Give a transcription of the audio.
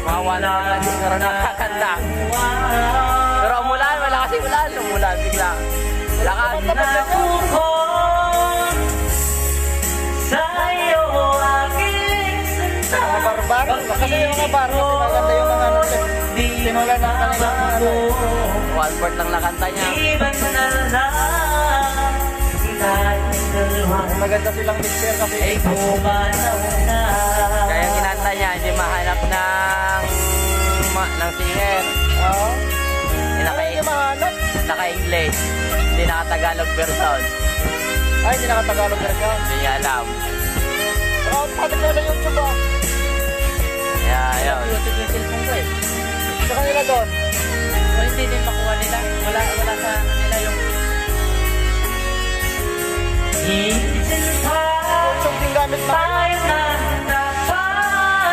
Mawala na siguro nakakanta. Pero umulan, wala kasi ulan. Umulan bigla. Lakas. Sa'yo aking Mga barbar. Kasi yung mga barbar, maganda yung mga ano. Sinulan ng kanilang ano. One word lang nakanta niya. Iban na lang tayong dalawa. Maganda silang mixer kasi. Ay kumanaw na. Kaya kinanta niya, hindi mahanap ng singer. Oo. Hindi Hindi mahanap. naka-English. Hindi naka-Tagalog version. Ay, hindi nakatagalog na siya. Hindi niya alam. Pero patik na sa YouTube ah. Kaya yun. YouTube yung cellphone ko eh. Sa kanila doon. O hindi din makuha nila. Wala sa nila yung... YouTube din gamit na. Tayo na